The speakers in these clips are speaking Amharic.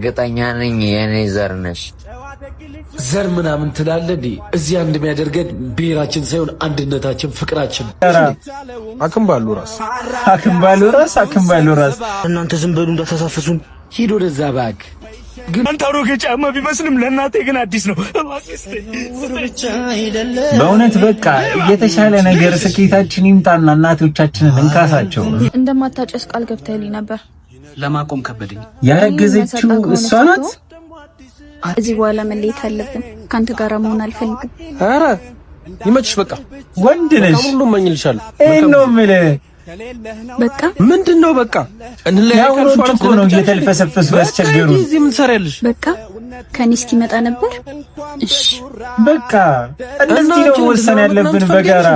ገጣኛ ነኝ የኔ ዘር ነሽ። ዘር ምናምን ትላለህ እንዴ? እዚህ አንድ የሚያደርገን ብሔራችን ሳይሆን አንድነታችን፣ ፍቅራችን። አክም ባሉ ራስ እናንተ ዝም በሉ እንዳታሳፍሱን። ሂድ ወደዛ ባክ። ግን አንተ አሮጌ ጫማ ቢመስልም ለእናቴ ግን አዲስ ነው። በእውነት በቃ የተሻለ ነገር ስኬታችን ይምጣና እናቶቻችንን እንካሳቸው። እንደማታጨስ ቃል ገብተህልኝ ነበር። ለማቆም ከበደኝ። ያረገዘችው እሷ ናት። እዚህ በኋላ መለየት አለብን። ካንተ ጋር መሆን አልፈልግም። ኧረ ይመችሽ። በቃ ወንድ ነሽ። ሁሉም መኝልሻለሁ። ነው የምልህ። በቃ ምንድነው? በቃ እንለያያችሁ እኮ ነው እየተልፈሰፈሱ ያስቸገሩ። እዚህ ምን ትሰሪያለሽ? በቃ ከኔ እስኪመጣ ነበር። እሺ በቃ እንደዚህ ነው ወሰን ያለብን በጋራ።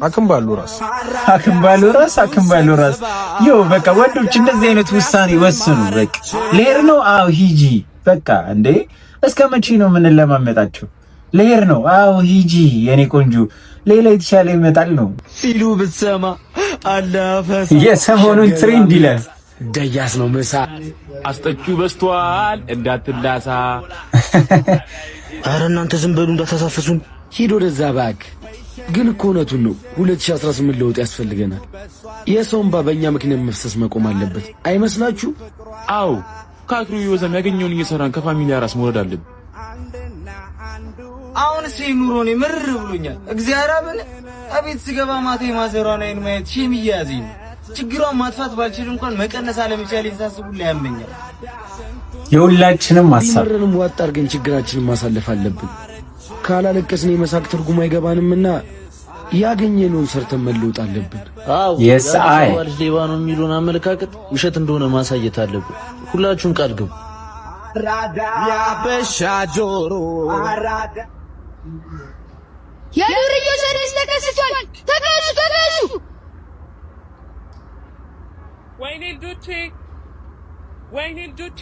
አክም ባሉ ራስ ዮ በቃ ወንዶች እንደዚህ አይነት ውሳኔ ወስኑ። በቃ ልሄድ ነው። አዎ ሂጂ። በቃ እንዴ እስከ መቼ ነው የምንለማመጣቸው? ልሄድ ነው። አዎ ሂጂ የኔ ቆንጆ፣ ሌላ የተሻለ ይመጣል ነው ሲሉ ብትሰማ አላፈሳ። የሰሞኑን ትሬንድ ይላል ደያስ ነው ምሳ አስጠጩ በስቷል እንዳትላሳ። ኧረ እናንተ ዝም በሉ እንዳታሳፍሱን። ሂድ ወደዛ ባክ። ግን እኮ እውነቱን ነው። 2018 ለውጥ ያስፈልገናል። የሰው እንባ በእኛ ምክንያት መፍሰስ መቆም አለበት አይመስላችሁ? አዎ ከአክሩ ይወዘም ያገኘውን እየሰራን ከፋሚሊ ራስ መውረድ አለብን። አሁን ኑሮኔ ምርር ብሎኛል። እግዚአብሔር አበለ አቤት ስገባ ማታ የማዘሯን አይን ማየት ሼም እያያዘኝ ነው። ችግሯን ማጥፋት ባልችል እንኳን መቀነስ አለመቻል ይሳስቡ ላይ ያመኛል። የሁላችንም ሐሳብ ምርንም ዋጥ አድርገን ችግራችንን ማሳለፍ አለብን። ካላለቀስን የመሳቅ ትርጉም አይገባንምና ያገኘነውን ሰርተን መለወጥ አለብን። አዎ የሳይ ሌባ ነው የሚሉን አመለካከት ውሸት እንደሆነ ማሳየት አለብን። ሁላችሁም ቃል ግቡ። ያበሻ ጆሮ የዱርዬ ሰደስ ተከስቷል። ተከሱ ወይኔ ዱቼ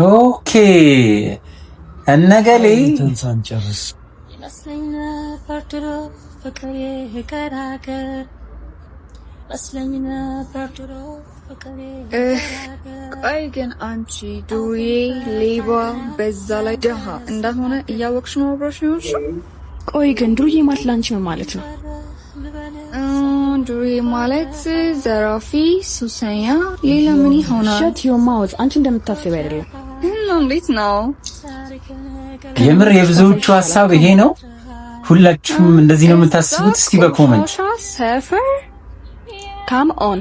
ኦኬ እነገሌ ተንሳን ጨርስ መስለኛ ፈርድሮ ፍቅሬ ከራገር መስለኛ ፈርድሮ ፍቅሬ ቆይ ግን አንቺ ዱርዬ፣ ሌባ፣ በዛ ላይ ደሃ እንደሆነ እያወቅሽ ነው አብረሽ ነው? ቆይ ግን ዱርዬ ማለት ላንቺ ምን ማለት ነው? ዱርዬ ማለት ዘራፊ፣ ሱሰኛ፣ ሌላ ምን ይሆናል? ሸት ዮር ማውዝ። አንቺ እንደምታስቢው አይደለም። እንዴት ነው? የምር የብዙዎቹ ሐሳብ ይሄ ነው። ሁላችሁም እንደዚህ ነው የምታስቡት? እስቲ በኮሜንት ሰፈር ካም ኦን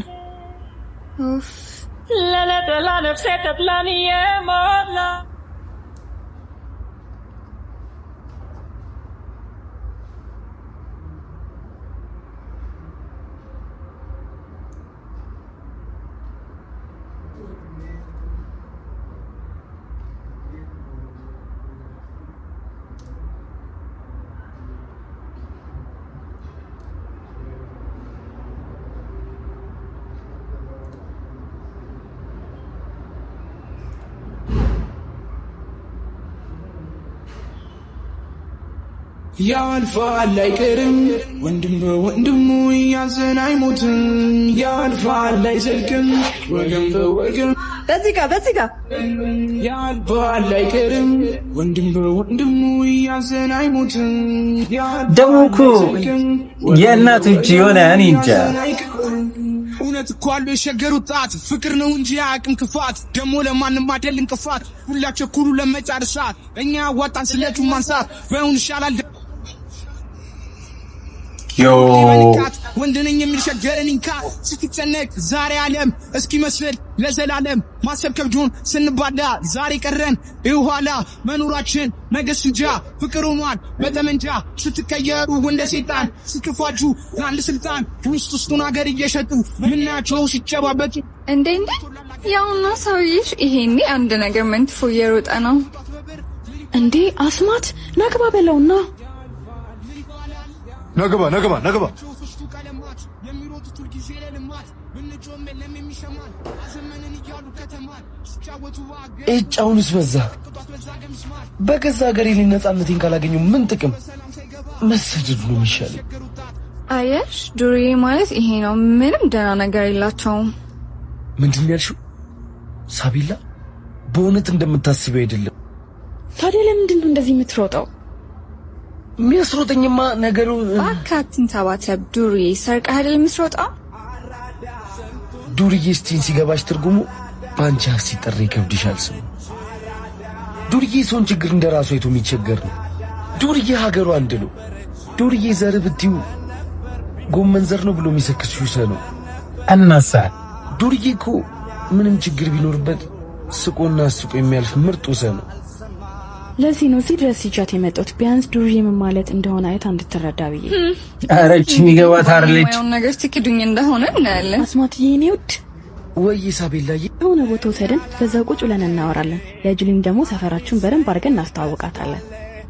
ለለደላ ነፍሴ ተጥላኒ የሞላ ያልፋል አይቀርም ወንድም በወንድሙ ያዘን አይሞትም። ያልፋል አይዘልቅም ወገን በወገን በዚህ ጋር ያልፋል አይቀርም ወንድም በወንድሙ ያዘን አይሞትም። ደግሞ እኮ የእናት እጅ የሆነ እኔ እንጃ። እውነት እኮ አሉ የሸገሩ ጣት ፍቅር ነው እንጂ አያውቅም ክፋት። ደግሞ ለማንም አይደል እንቅፋት ሁላቸው ኩሩ ለመጫርሳት እኛ ያዋጣን ስለቱ ማንሳት በእውን ይሻላል ዮ ወንድነኝ የሚል ሸገረን እንካ ስትጨነቅ ዛሬ ዓለም እስኪ መስል ለዘላለም ማሰብ ከብዶን ስንባዳ ዛሬ ቀረን ይኋላ መኖራችን ነገስ እንጃ ፍቅር ሆኗል በጠመንጃ ስትቀየሩ እንደ ሰይጣን ስትፋጁ ለአንድ ስልጣን ውስጡን ሀገር እየሸጡ ምናቸው ሲጨባበጡ እንዴ ያውና ሰውዬሽ ይሄኔ አንድ ነገር መንትፎ እየሮጠ ነው እንዴ። አስማት ነግባ በለውና ነግባ እጫውንስ በዛ። በገዛ ሀገሬ ነፃነቴን ካላገኘው ምን ጥቅም? መሰደዱ ነው የሚሻለኝ። አየሽ ዱርዬ ማለት ይሄ ነው። ምንም ደህና ነገር የላቸውም። ምንድን ያልሽው? ሳቢላ በእውነት እንደምታስበው አይደለም። ታዲያ ለምንድን ነው እንደዚህ የምትሮጠው? የሚያስሮጠኝማ ነገሩ አካትን ተባተብ ዱርዬ ሰርቀህ አይደል የምትሮጠው? ዱርዬ ስቲን ሲገባሽ ትርጉሙ ባንቺ ሲጠራ ይከብድሻል። ስሙ ዱርዬ ሰውን ችግር እንደራሱ አይቶ የሚቸገር ነው። ዱርዬ ሀገሩ አንድ ነው። ዱርዬ ዘር ብትዩ ጎመን ዘር ነው ብሎ የሚሰክስሽ ነው። እናሳ ዱርዬ እኮ ምንም ችግር ቢኖርበት ስቆና ስቆ የሚያልፍ ምርጥ ሰው ነው። ለዚህ ነው እዚህ ድረስ ይቻት የመጣሁት ቢያንስ ዱርዬ ምን ማለት እንደሆነ አይታ እንድትረዳ ብዬ። አረቺ የሚገባት አይደለች። የሆነ ነገር ትክዱኝ እንደሆነ እናያለን። አስማትዬ የኔ ውድ ወይ ሳቤላዬ የሆነ ቦታ ወሰድን በዛው ቁጭ ብለን እናወራለን። ለጁሊም ደግሞ ሰፈራችሁን በደንብ አድርገን እናስተዋውቃታለን።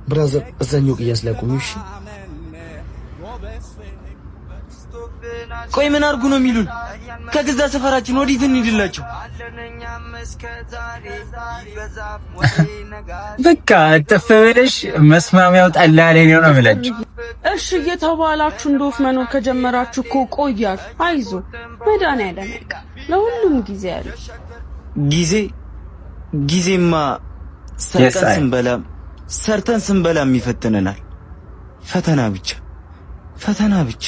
ብራዘር እዛኛው ቅያስ ላይ ቆሚሽ። ቆይ ምን አርጉ ነው የሚሉን? ከገዛ ሰፈራችን ወዲት እንሂድላቸው። በቃ ተፈበለሽ መስማሚያው ጠላለ ነው ነው የምላችሁ። እሺ እየተባላችሁ እንደውፍ መኖር ከጀመራችሁ እኮ ቆያችሁ። አይዞ መድኃኒዓለም ለሁሉም ጊዜ አለ። ጊዜማ ሰርተን ስንበላም ይፈትነናል። ፈተና ብቻ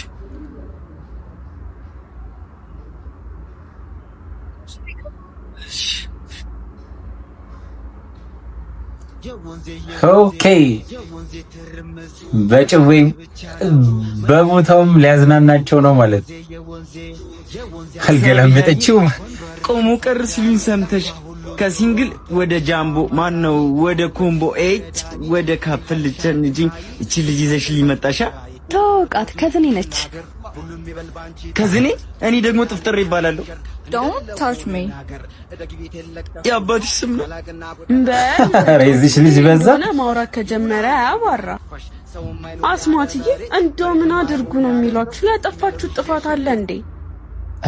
ኦኬ በጭዌም በቦታውም ሊያዝናናቸው ነው ማለት አልገላመጠችው። ቆሞ ቀር ሲሉኝ ሰምተሽ ከሲንግል ወደ ጃምቦ ማነው ወደ ኮምቦ ኤች ወደ ካፕል ልጅኝ እቺ ልጅ ይዘሽ ሊመጣሻ ተወቃት። ከዝኔ ነች። ከዝኔ እኔ ደግሞ ጥፍጥር ይባላል። Don't touch me. ያባትሽ ስም ነው። እዚሽ ልጅ በዛ ማውራት ከጀመረ አባራ። አስማትዬ እንደው ምን አድርጉ ነው የሚሏችሁ? ያጠፋችሁ ጥፋት አለ እንዴ?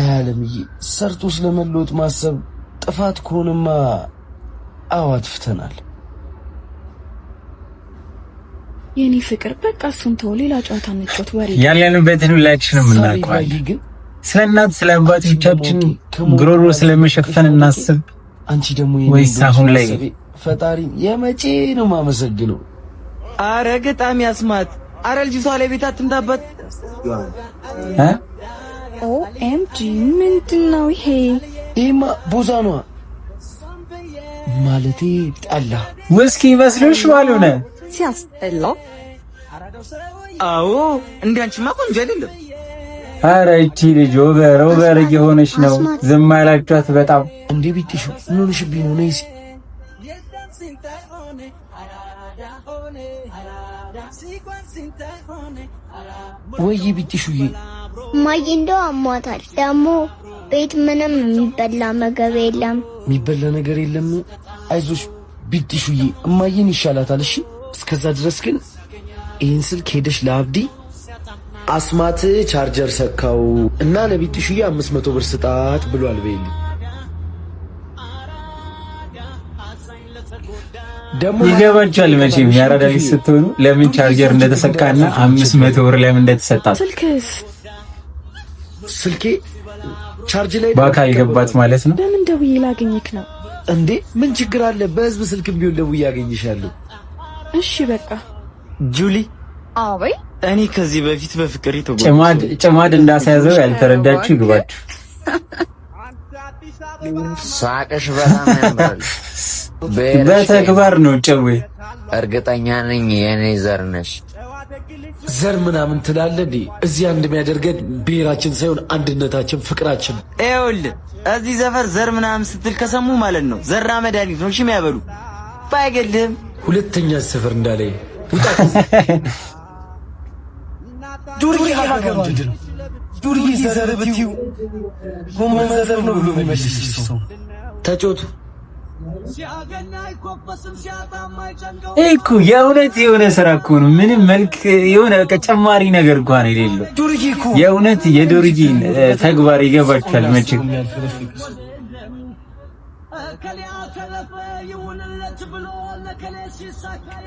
አለምዬ ሰርቶ ስለመለወጥ ማሰብ ጥፋት ከሆነማ አዋትፍተናል። የኔ ፍቅር በቃ እሱን ተው፣ ሌላ ጨዋታ እንጫወት። ወሬ ያለንበትን ሁላችንም እናውቃለን። ስለ እናት ስለ አባቶቻችን ግሮሮ ስለመሸፈን እናስብ። አንቺ ደግሞ ወይስ አሁን ላይ ፈጣሪ የመቼ ነው ማመሰግነው? አረ ገጣሚ አስማት፣ አረ ልጅቷ ላይ ቤት አትምጣበት። ኦኤምጂ ምንድነው ይሄ? ይሄማ ቦዛኗ ማለቴ ጠላ ውስኪ መስሎሽ ባልሆነ ሲያስጠላ። አዎ እንዳንቺማ ቆንጆ አይደለም። አረ እቺ ልጅ ኦቨር እየሆነች ነው። ዝም አላችኋት በጣም እንዴ? ቢጥሹ ምን ሆነሽብኝ ነው? ነይሲ ወይ ቢጥሹዬ ማይ እንደው አሟታል። ደግሞ ቤት ምንም የሚበላ ነገር የለም። የሚበላ ነገር የለም። አይዞሽ ቢጥሹዬ እማዬን ይሻላታል። እሺ እስከዛ ድረስ ግን ይህን ስልክ ሄደሽ ለአብዲ አስማት ቻርጀር ሰካው እና ለቢጥሹዬ 500 ብር ስጣት ብሏል በይልኝ። ደሞ ይገባችኋል መቼም ያራዳ ልጅ ስትሆኑ ለምን ቻርጀር እንደተሰካና 500 ብር ለምን እንደተሰጣት። ስልኬ ቻርጅ ላይ በአካል ገባት ማለት ነው። በምን ደውዬ ላገኝክ ነው እንዴ? ምን ችግር አለ? በህዝብ ስልክም ቢሆን ደውዬ ያገኝሻለሁ። እሺ በቃ ጁሊ። አይ እኔ ከዚህ በፊት በፍቅር የተጎዳሁ ጭማድ እንዳሳያዘው ያልተረዳችሁ ይግባችሁ። ሳቅሽ በጣም ያምራል። በተግባር ነው ጨዌ። እርግጠኛ ነኝ የኔ ዘር ነሽ። ዘር ምናምን ትላለህ እንዴ? እዚህ አንድ የሚያደርገን ብሔራችን ሳይሆን አንድነታችን፣ ፍቅራችን። ይኸውልህ እዚህ ዘፈር ዘር ምናምን ስትል ከሰሙ ማለት ነው ዘራ መድኃኒት ነው። እሺ የሚያበሉ ባይገልህም ሁለተኛ ሰፈር እንዳለኝ ውጣ። ዱርዬ ሀገር ወንድ ነው። ዱርዬ ዘር ብትይው ጎመን ዘር ነው ብሎ የሚመስልሽ ሰው ተጮቱ። እኮ የእውነት የሆነ ስራ እኮ ነው። ምንም መልክ የሆነ ተጨማሪ ነገር እንኳን የሌለው የእውነት የዱርዬ ተግባር ይገባችኋል መቼም።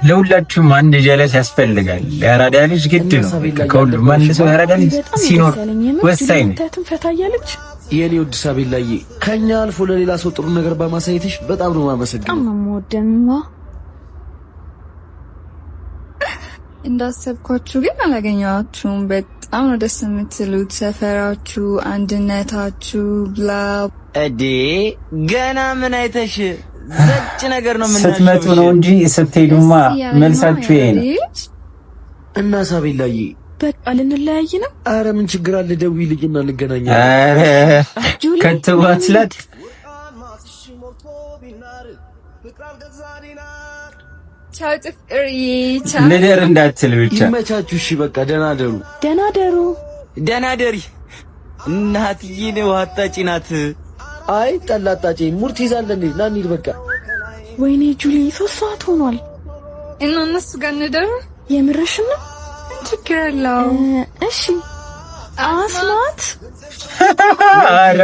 ለሁላችሁም አንድ ጀለስ ያስፈልጋል። የአራዳ ልጅ ግድ ነው። ከሁሉም አንድ ሰው የአራዳ ልጅ ሲኖር ወሳኝ ነው። የኔ ውድ ሳቤላዬ ከኛ አልፎ ለሌላ ሰው ጥሩ ነገር በማሳየትሽ በጣም ነው የማመሰግነው። አማሞደንማ እንዳሰብኳችሁ ግን አላገኘኋችሁም። በጣም ነው ደስ የምትሉት። ሰፈራችሁ፣ አንድነታችሁ ብላ እዴ ገና ምን አይተሽ ዘጭ ነገር ነው የምናሸው። ስትመጡ ነው እንጂ ስትሄዱማ መልሳችሁ ይሄ ነው። እና ሳቤላዬ በቃ ልንለያይ ነው። አረ ምን ችግር አለ? ደውዪልኝና እንገናኛለን። አረ ከትዋትለት ቻው ጥፍሬ ቻው። ልደር እንዳትል ብቻ ይመቻችሁ። እሺ በቃ ደህና ደሩ። ደህና ደሩ። ደህና ደሪ። እናትዬ ነው አጣጪ ናት። አይ ጠላጣጪ ሙርት ይዛለን። ና እንሂድ በቃ። ወይኔ ጁሊ 3 ሰዓት ሆኗል። እና እነሱ ጋር እንደር። የምርሽን ነው? ችግር የለውም። እሺ አስማት አረ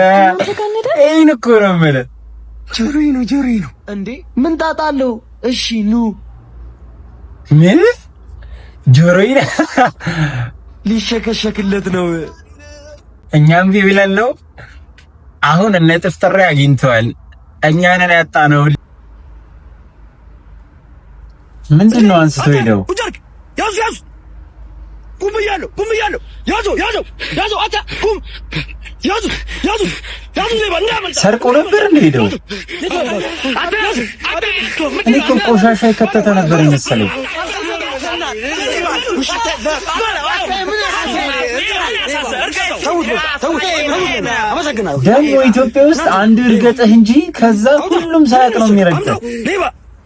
ይሄን እኮ ነው የምልህ። ጆሮዬ ነው እንዴ ምን ጣጣ አለው? እሺ ኑ። ምን ጆሮዬ ሊሸከሸክለት ነው። እኛም ቢብለን ነው። አሁን እነ ጥፍጥሬ አግኝተዋል። እኛንን ያጣነው ምንድነው? አንስቶ ሄደው ያዙ ቁም ብያለሁ። ያዙ አታ ቁም ያዙ ሰርቆ ነበር እንደ ሄደው። እኔ እኮ ቆሻሻ የከተተ ነበር የመሰለኝ። ደግሞ ኢትዮጵያ ውስጥ አንድ እርገጥህ እንጂ ከዛ ሁሉም ሳያቅ ነው የሚረግጠው።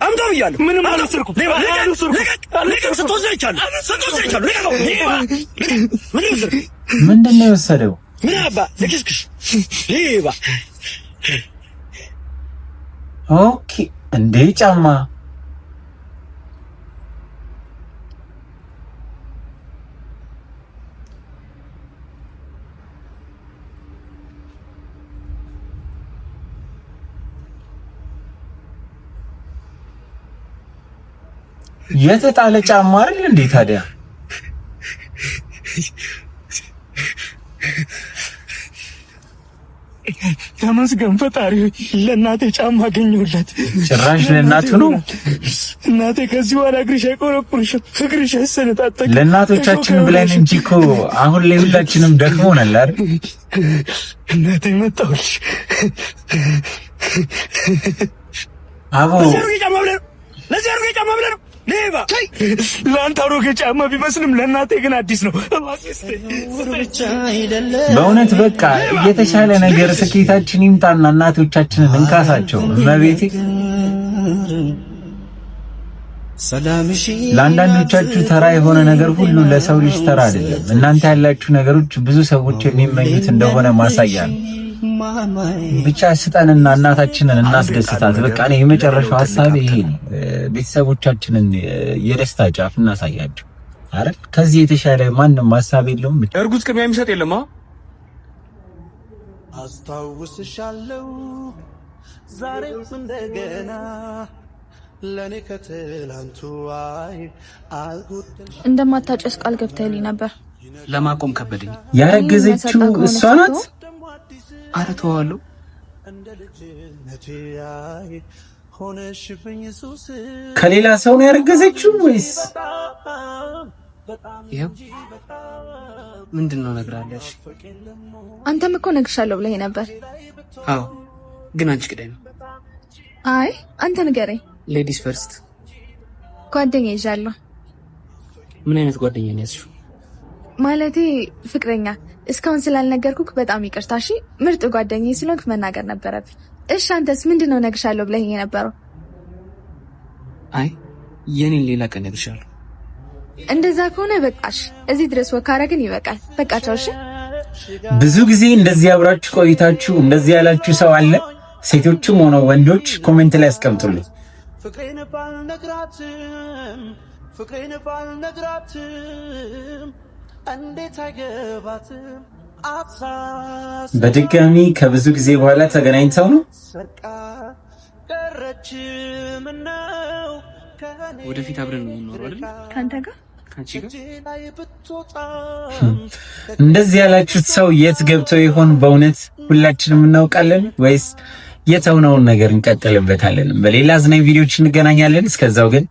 አምጣ ብያለሁ። ምንም አልወሰድኩም። ምንድን ነው የወሰደው? ምን አባ ለክስክስ ሌባ። ኦኬ እንዴ ጫማ የተጣለ ጫማ አይደል እንዴ ታዲያ? ተመስገን ፈጣሪ፣ ለእናቴ ጫማ አገኘሁላት። ጭራሽ ለእናቱ ነው? እናቴ ከዚህ በኋላ እግርሽ አይቆረቁርሽም፣ እግርሽ አይሰነጣጠቅም። ለእናቶቻችን ብለን እንጂ እኮ አሁን ላይ ሁላችንም ደክሞናል አይደል? እናቴ መጣሁልሽ። አቦ ለዚህ አሮጌ ጫማ ብለህ ነው ሌባ። ለአንተ አሮጌ ጫማ ቢመስልም ለእናቴ ግን አዲስ ነው። በእውነት በቃ የተሻለ ነገር ስኬታችን ይምጣና እናቶቻችንን እንካሳቸው። መቤቴ ለአንዳንዶቻችሁ ተራ የሆነ ነገር ሁሉ ለሰው ልጅ ተራ አይደለም። እናንተ ያላችሁ ነገሮች ብዙ ሰዎች የሚመኙት እንደሆነ ማሳያ ነው። ብቻ ስጠንና እናታችንን እናስደስታት። በቃ እኔ የመጨረሻው ሐሳብ ይሄ ነው። ቤተሰቦቻችንን የደስታ ጫፍ እናሳያቸው አይደል? ከዚህ የተሻለ ማንም ሐሳብ የለውም። እርጉዝ ቅድሚያ የሚሰጥ የለም። አስታውስሻለሁ ዛሬም እንደገና ለኔ ከትላንቱ አይ አልጎደልሽ። እንደማታጨስ ቃል ገብተህልኝ ነበር። ለማቆም ከበደኝ። ያረገዘችው እሷ ናት? ኧረ ተዋለሁ። ከሌላ ሰው ነው ያረገዘችው ወይስ? ይሄው ምንድነው ነግራለሽ? አንተም እኮ ነግርሻለሁ ብለህ ነበር። አዎ ግን አንቺ ቅደም። አይ አንተ ንገረኝ። ሌዲስ ፈርስት። ጓደኛ ይዣለሁ። ምን አይነት ጓደኛ ነው ያዝሽው? ማለቴ ፍቅረኛ። እስካሁን ስላልነገርኩክ በጣም ይቅርታ። እሺ ምርጥ ጓደኛዬ ስለሆንክ መናገር ነበረብኝ። እሺ አንተስ ምንድነው ነግርሻለሁ ብለህ የነበረው? አይ የኔን ሌላ ቀን ነግርሻለሁ። እንደዛ ከሆነ በቃሽ። እዚህ ድረስ ወካራ ግን ይበቃል። በቃቸው። እሺ ብዙ ጊዜ እንደዚህ አብራችሁ ቆይታችሁ እንደዚህ ያላችሁ ሰው አለ? ሴቶችም ሆነ ወንዶች ኮሜንት ላይ አስቀምጡልኝ። ፍቅሬን ባልነግራትም እንዴት አይገባትም። በድጋሚ ከብዙ ጊዜ በኋላ ተገናኝተው ነው። ወደፊት አብረን ነው የምንኖረው አይደል? ካንተ ጋር እንደዚህ ያላችሁት ሰው የት ገብቶ ይሆን? በእውነት ሁላችንም እናውቃለን ወይስ የተውነውን ነገር እንቀጥልበታለን? በሌላ አዝናኝ ቪዲዮዎች እንገናኛለን። እስከዛው ግን